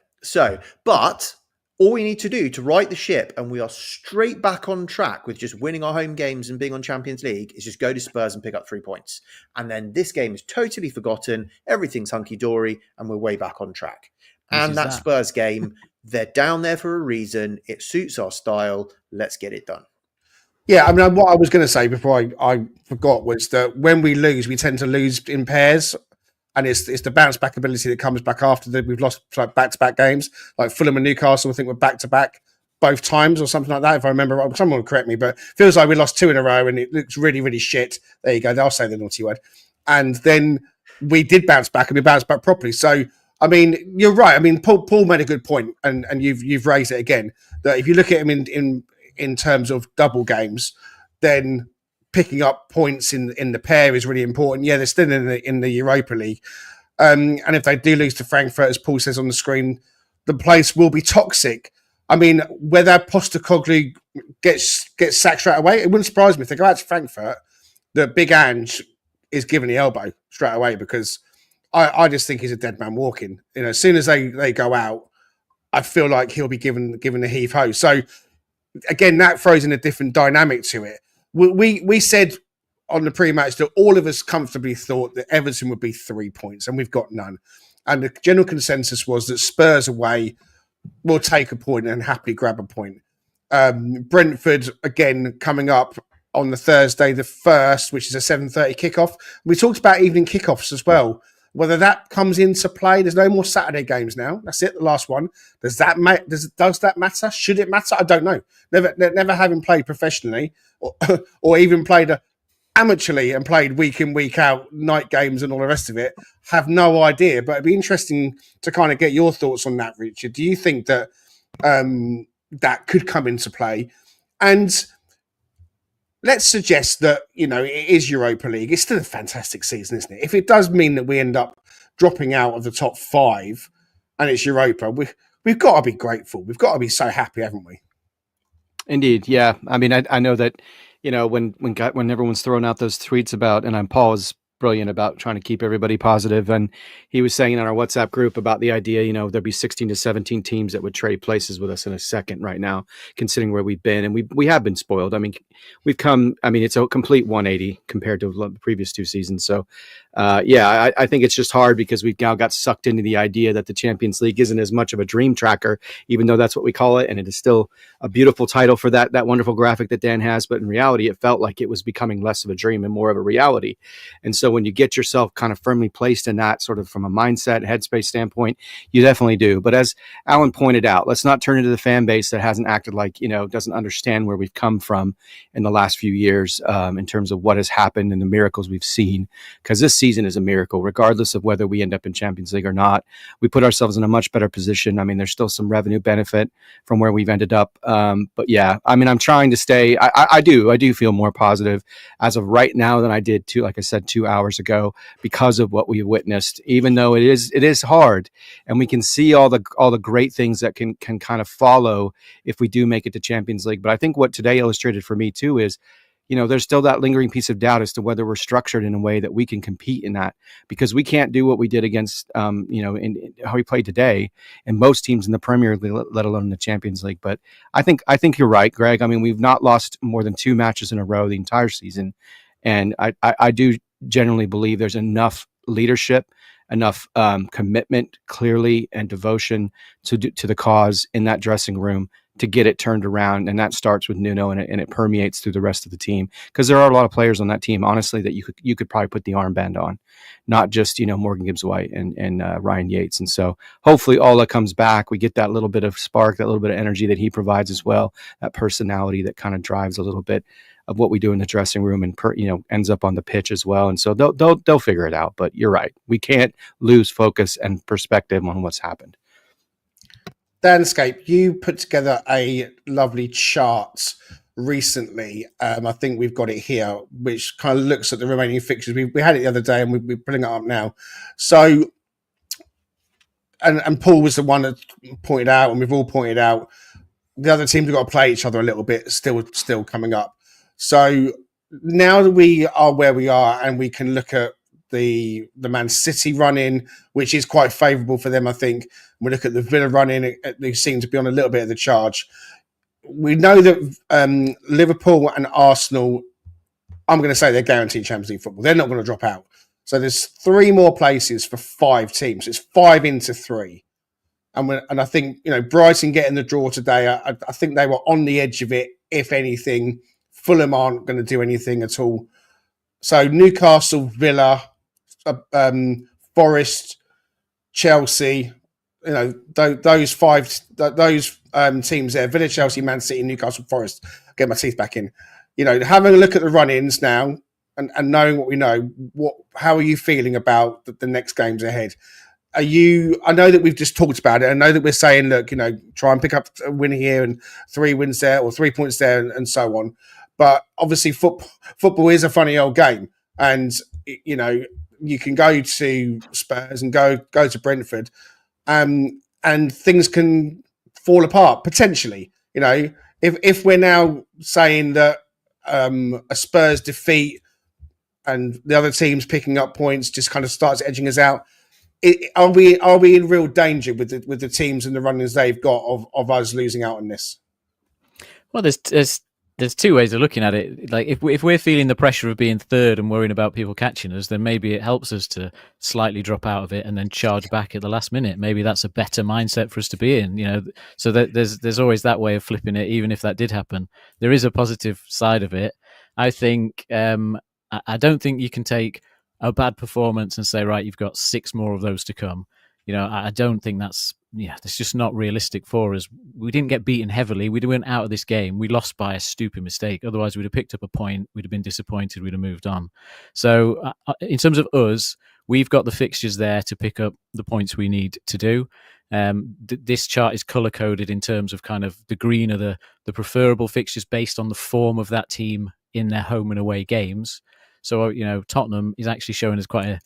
But all we need to do to right the ship, and we are straight back on track with just winning our home games and being on Champions League, is just go to Spurs and pick up 3 points. And then this game is totally forgotten. Everything's hunky-dory, and we're way back on track. And that Spurs game, they're down there for a reason. It suits our style. Let's get it done. Yeah, I mean, what I was going to say before I forgot was that when we lose, we tend to lose in pairs, and it's the bounce back ability that comes back after that. We've lost like back to back games, like Fulham and Newcastle. I think we're back to back both times or something like that. If I remember, right. Someone will correct me, but it feels like we lost 2 in a row, and it looks really, really shit. There you go. I'll say the naughty word, and then we did bounce back, and we bounced back properly. So, I mean, you're right. I mean, Paul made a good point, and you've raised it again, that if you look at him in terms of double games, then picking up points in the pair is really important. Yeah, they're still in the Europa League, and if they do lose to Frankfurt, as Paul says on the screen, the place will be toxic. I mean, whether Postecoglou gets sacked straight away, it wouldn't surprise me if they go out to Frankfurt that Big Ange is given the elbow straight away, because I just think he's a dead man walking. You know, as soon as they go out, I feel like he'll be given the heave ho. So again, that throws in a different dynamic to it. We said on the pre-match that all of us comfortably thought that Everton would be 3 points, and we've got none. And the general consensus was that Spurs away will take a point and happily grab a point. Brentford, again, coming up on the Thursday, the 1st, which is a 7:30 kickoff. We talked about evening kickoffs as well. Whether that comes into play, there's no more Saturday games now. That's it, the last one. Does that matter? Should it matter? I don't know. Never having played professionally or even played amateurly and played week in, week out, night games and all the rest of it, have no idea. But it'd be interesting to kind of get your thoughts on that, Richard. Do you think that that could come into play? And let's suggest that, you know, it is Europa League. It's still a fantastic season, isn't it? If it does mean that we end up dropping out of the top 5 and it's Europa, we've got to be grateful. We've got to be so happy, haven't we? Indeed. Yeah. I mean, I know that, you know, when everyone's throwing out those tweets about, and Paul is brilliant about trying to keep everybody positive. And he was saying in our WhatsApp group about the idea, you know, there'd be 16 to 17 teams that would trade places with us in a second right now, considering where we've been. And we have been spoiled. I mean, it's a complete 180 compared to the previous 2 seasons. So, I think it's just hard because we've now got sucked into the idea that the Champions League isn't as much of a dream tracker, even though that's what we call it. And it is still a beautiful title for that wonderful graphic that Dan has. But in reality, it felt like it was becoming less of a dream and more of a reality. And so when you get yourself kind of firmly placed in that sort of from a mindset, headspace standpoint, you definitely do. But as Alan pointed out, let's not turn into the fan base that hasn't acted like, you know, doesn't understand where we've come from in the last few years in terms of what has happened and the miracles we've seen. Because this season is a miracle, regardless of whether we end up in Champions League or not. We put ourselves in a much better position. I mean, there's still some revenue benefit from where we've ended up. But yeah, I mean, I'm trying to stay. I do feel more positive as of right now than I did like I said, 2 hours ago, because of what we've witnessed. Even though it is hard, and we can see all the great things that can kind of follow if we do make it to Champions League. But I think what today illustrated for me too is, you know, there's still that lingering piece of doubt as to whether we're structured in a way that we can compete in that, because we can't do what we did against, in how we played today, and most teams in the Premier League, let alone in the Champions League. But I think you're right, Greg. I mean, we've not lost more than 2 matches in a row the entire season. And I do generally believe there's enough leadership, enough commitment, clearly, and devotion to the cause in that dressing room to get it turned around. And that starts with Nuno, and it permeates through the rest of the team, because there are a lot of players on that team, honestly, that you could probably put the armband on, not just, you know, Morgan Gibbs-White and Ryan Yates. And so hopefully Ola comes back. We get that little bit of spark, that little bit of energy that he provides as well, that personality that kind of drives a little bit of what we do in the dressing room and ends up on the pitch as well. And so they'll figure it out. But you're right, we can't lose focus and perspective on what's happened. Danscape, you put together a lovely chart recently. I think we've got it here, which kind of looks at the remaining fixtures. We had it the other day, and we're putting it up now. So, and Paul was the one that pointed out, and we've all pointed out, the other teams have got to play each other a little bit, still coming up. So now that we are where we are, and we can look at the Man City run-in, which is quite favourable for them, I think. We look at the Villa run-in, they seem to be on a little bit of the charge. We know that Liverpool and Arsenal, I'm going to say they're guaranteed Champions League football. They're not going to drop out. So there's 3 more places for 5 teams. It's 5 into 3. And I think, you know, Brighton getting the draw today, I think they were on the edge of it, if anything, Fulham aren't going to do anything at all. So Newcastle, Villa, Forest, Chelsea, those teams there, Villa, Chelsea, Man City, Newcastle, Forest, get my teeth back in. Having a look at the run-ins now and knowing what we know, how are you feeling about the next games ahead? I know that we've just talked about it. I know that we're saying, look, try and pick up a win here and 3 wins there or 3 points there and so on. But obviously football is a funny old game. And, you can go to Spurs and go to Brentford and things can fall apart potentially. If we're now saying that a Spurs defeat and the other teams picking up points just kind of starts edging us out, are we in real danger with the teams and the runnings they've got of us losing out on this? Well, there's two ways of looking at it. Like if we're feeling the pressure of being third and worrying about people catching us, then maybe it helps us to slightly drop out of it and then charge back at the last minute. Maybe that's a better mindset for us to be in. So that there's always that way of flipping it. Even if that did happen, there is a positive side of it. I think I don't think you can take a bad performance and say, right, you've got 6 more of those to come. I don't think that's just not realistic for us. We didn't get beaten heavily. We went out of this game. We lost by a stupid mistake. Otherwise, we'd have picked up a point. We'd have been disappointed. We'd have moved on. So in terms of us, we've got the fixtures there to pick up the points we need to do. This chart is color-coded in terms of kind of the green are the preferable fixtures based on the form of that team in their home and away games. So, Tottenham is actually showing us quite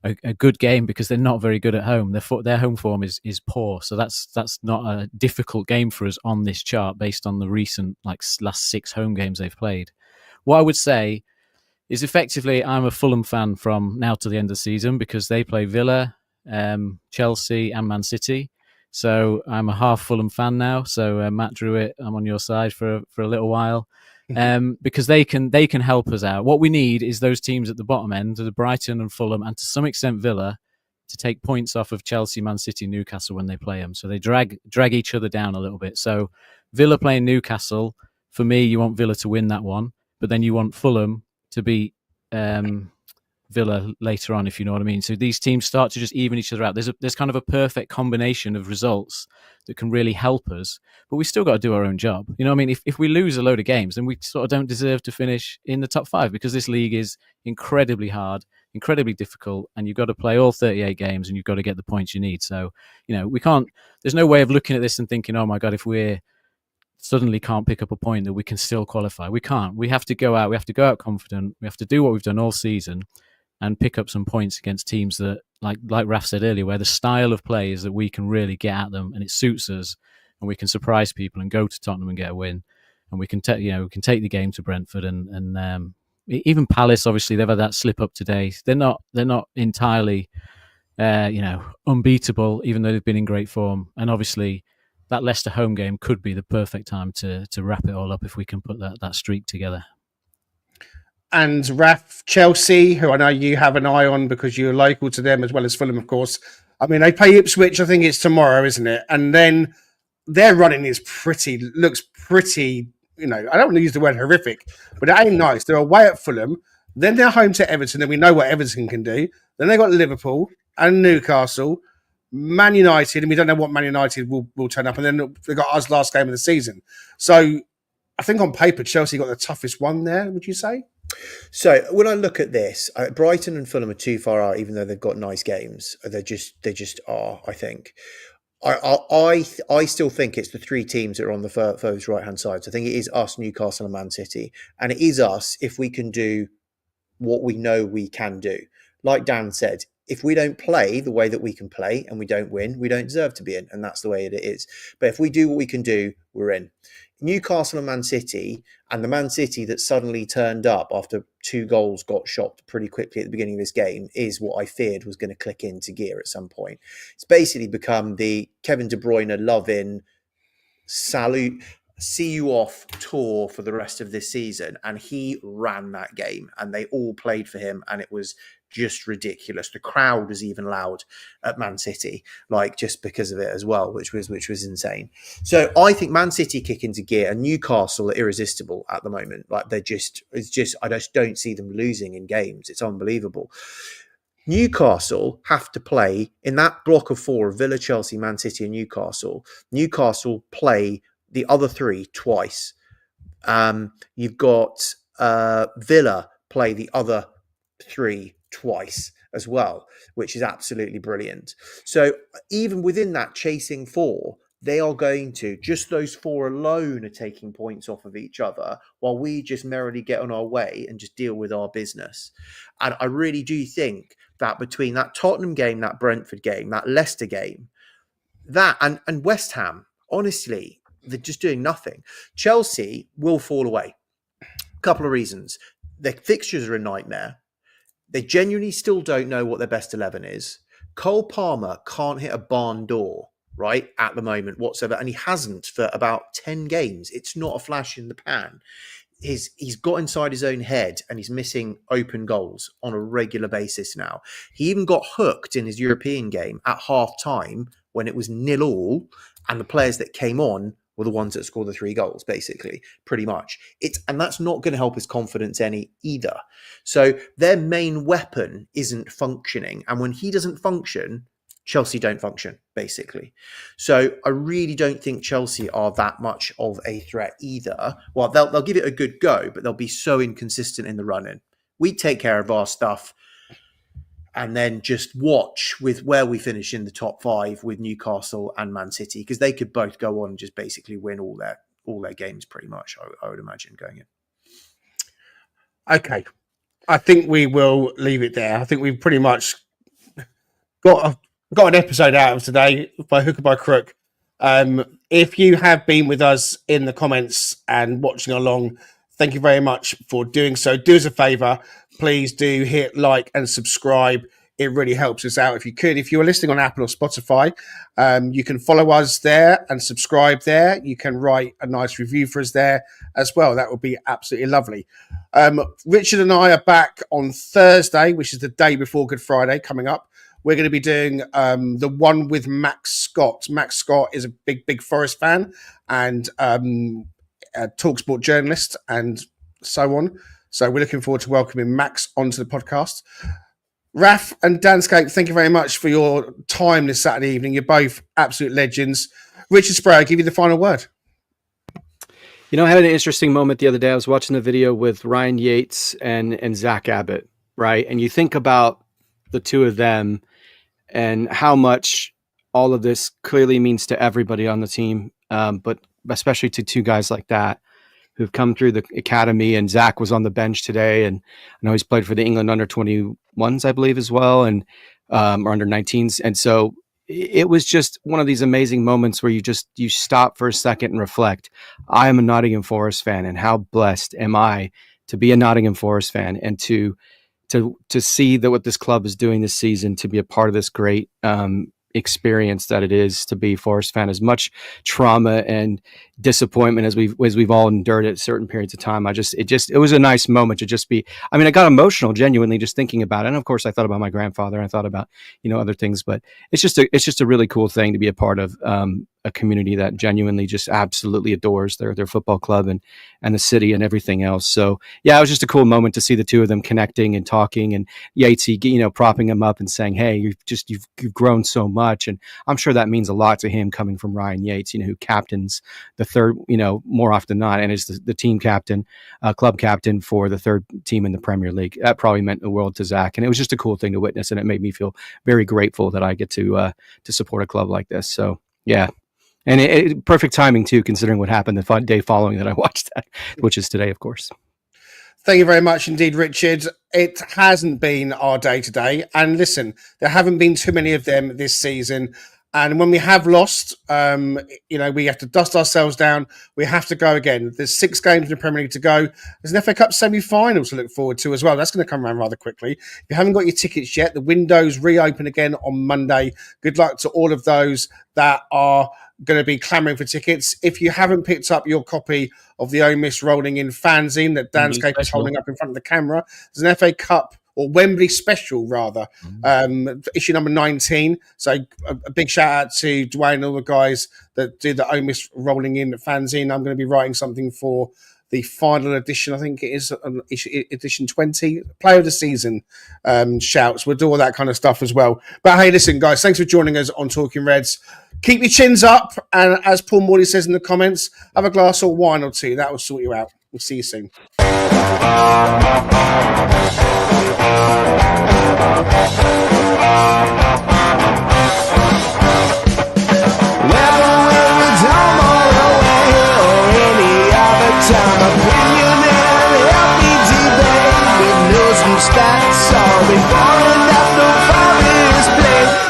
a good game because they're not very good at home. Their home form is poor. So that's not a difficult game for us on this chart based on the recent last 6 home games they've played. What I would say is effectively I'm a Fulham fan from now to the end of the season because they play Villa, Chelsea and Man City. So I'm a half Fulham fan now. So Matt Druitt, I'm on your side for a little while. Because they can help us out. What we need is those teams at the bottom end, the Brighton and Fulham, and to some extent Villa, to take points off of Chelsea, Man City, Newcastle when they play them. So they drag each other down a little bit. So Villa playing Newcastle, for me, you want Villa to win that one, but then you want Fulham to beat Villa later on, if you know what I mean. So these teams start to just even each other out. There's kind of a perfect combination of results that can really help us, but we still got to do our own job. You know what I mean? If we lose a load of games, then we sort of don't deserve to finish in the top 5 because this league is incredibly hard, incredibly difficult, and you've got to play all 38 games and you've got to get the points you need. So, we can't, there's no way of looking at this and thinking, oh my God, if we're suddenly can't pick up a point that we can still qualify. We can't. We have to go out confident. We have to do what we've done all season and pick up some points against teams that, like Raf said earlier, where the style of play is that we can really get at them and it suits us, and we can surprise people and go to Tottenham and get a win, and we can take the game to Brentford and even Palace. Obviously, they've had that slip up today. They're not entirely unbeatable, even though they've been in great form. And obviously, that Leicester home game could be the perfect time to wrap it all up if we can put that streak together. And Raf, Chelsea, who I know you have an eye on because you're local to them as well as Fulham, of course. I mean, they play Ipswich, I think it's tomorrow, isn't it? And then their running looks pretty, I don't want to use the word horrific, but it ain't nice. They're away at Fulham, then they're home to Everton, and we know what Everton can do. Then they got Liverpool and Newcastle, Man United, and we don't know what Man United will turn up. And then they got us last game of the season. So I think on paper, Chelsea got the toughest one there, would you say? So when I look at this, Brighton and Fulham are too far out, even though they've got nice games. They just are. I think. I still think it's the 3 teams that are on the furthest right hand side. So I think it is us, Newcastle, and Man City, and it is us if we can do what we know we can do. Like Dan said, if we don't play the way that we can play and we don't win, we don't deserve to be in, and that's the way it is. But if we do what we can do, we're in. Newcastle and Man City, and the Man City that suddenly turned up after 2 goals got shot pretty quickly at the beginning of this game, is what I feared was going to click into gear at some point. It's basically become the Kevin De Bruyne love-in salute see you off tour for the rest of this season, and he ran that game, and they all played for him, and it was just ridiculous. The crowd was even loud at Man City, like just because of it as well, which was insane. So I think Man City kick into gear, and Newcastle are irresistible at the moment. Like I just don't see them losing in games. It's unbelievable. Newcastle have to play in that block of 4 of Villa, Chelsea, Man City, and Newcastle. Newcastle play the other 3 twice. You've got Villa play the other 3 twice as well, which is absolutely brilliant. So even within that chasing 4, they are going to, just those 4 alone are taking points off of each other, while we just merrily get on our way and just deal with our business. And I really do think that between that Tottenham game, that Brentford game, that Leicester game, that and West Ham, honestly, they're just doing nothing. Chelsea will fall away. A couple of reasons. Their fixtures are a nightmare. They genuinely still don't know what their best 11 is. Cole Palmer can't hit a barn door, right, at the moment whatsoever, and he hasn't for about 10 games. It's not a flash in the pan. He's got inside his own head, and he's missing open goals on a regular basis now. He even got hooked in his European game at half-time when it was 0-0, and the players that came on were the ones that scored the 3 goals, basically, pretty much. And that's not going to help his confidence any either. So their main weapon isn't functioning. And when he doesn't function, Chelsea don't function, basically. So I really don't think Chelsea are that much of a threat either. Well, they'll give it a good go, but they'll be so inconsistent in the run-in. We take care of our stuff, and then just watch with where we finish in the top 5 with Newcastle and Man City, because they could both go on and just basically win all their games pretty much, I would imagine, going in. Okay. I think we will leave it there. I think we've pretty much got an episode out of today by hook or by crook. If you have been with us in the comments and watching along, thank you very much for doing so. Do us a favour. Please do hit like and subscribe. It really helps us out if you could. If you're listening on Apple or Spotify, you can follow us there and subscribe there. You can write a nice review for us there as well. That would be absolutely lovely. Richard and I are back on Thursday, which is the day before Good Friday coming up. We're going to be doing the one with Max Scott. Max Scott is a big Forest fan and a TalkSport journalist and so on. So we're looking forward to welcoming Max onto the podcast. Raf and Danscape, thank you very much for your time this Saturday evening. You're both absolute legends. Richard Spray, I'll give you the final word. You know, I had an interesting moment the other day. I was watching a video with Ryan Yates and Zach Abbott, right? And you think about the two of them and how much all of this clearly means to everybody on the team, but especially to 2 guys like that who've come through the academy. And Zach was on the bench today, and I know he's played for the England under-21s, I believe, as well, and or under-19s. And so it was just one of these amazing moments where you stop for a second and reflect. I am a Nottingham Forest fan, and how blessed am I to be a Nottingham Forest fan and to see that what this club is doing this season, to be a part of this great experience that it is to be a Forest fan. As much trauma and disappointment as we've all endured at certain periods of time, it was a nice moment to just be. I mean, I got emotional genuinely just thinking about it. And of course, I thought about my grandfather and I thought about other things. But it's just a really cool thing to be a part of. A community that genuinely just absolutely adores their football club and the city and everything else. So yeah, it was just a cool moment to see the two of them connecting and talking, and Yatesy, propping him up and saying, "Hey, you've grown so much." And I'm sure that means a lot to him coming from Ryan Yates, who captains the third, more often than not, and is the team captain, club captain for the third team in the Premier League. That probably meant the world to Zach, and it was just a cool thing to witness, and it made me feel very grateful that I get to support a club like this. So yeah. And perfect timing, too, considering what happened the day following that I watched that, which is today, of course. Thank you very much indeed, Richard. It hasn't been our day today. And listen, there haven't been too many of them this season. And when we have lost, we have to dust ourselves down. We have to go again. There's 6 games in the Premier League to go. There's an FA Cup semi-final to look forward to as well. That's going to come around rather quickly. If you haven't got your tickets yet, the windows reopen again on Monday. Good luck to all of those that are going to be clamouring for tickets. If you haven't picked up your copy of the Ole Miss Rolling In fanzine that Danscape is holding up in front of the camera, there's an FA Cup or Wembley special, rather, issue number 19. So a big shout out to Dwayne and all the guys that do the Ole Miss Rolling In fanzine. I'm going to be writing something for the final edition. I think it is edition 20, player of the season shouts. We'll do all that kind of stuff as well. But hey, listen, guys, thanks for joining us on Talking Reds. Keep your chins up. And as Paul Morley says in the comments, have a glass of wine or two. That will sort you out. We'll see you soon.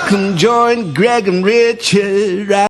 Come join Greg and Richard.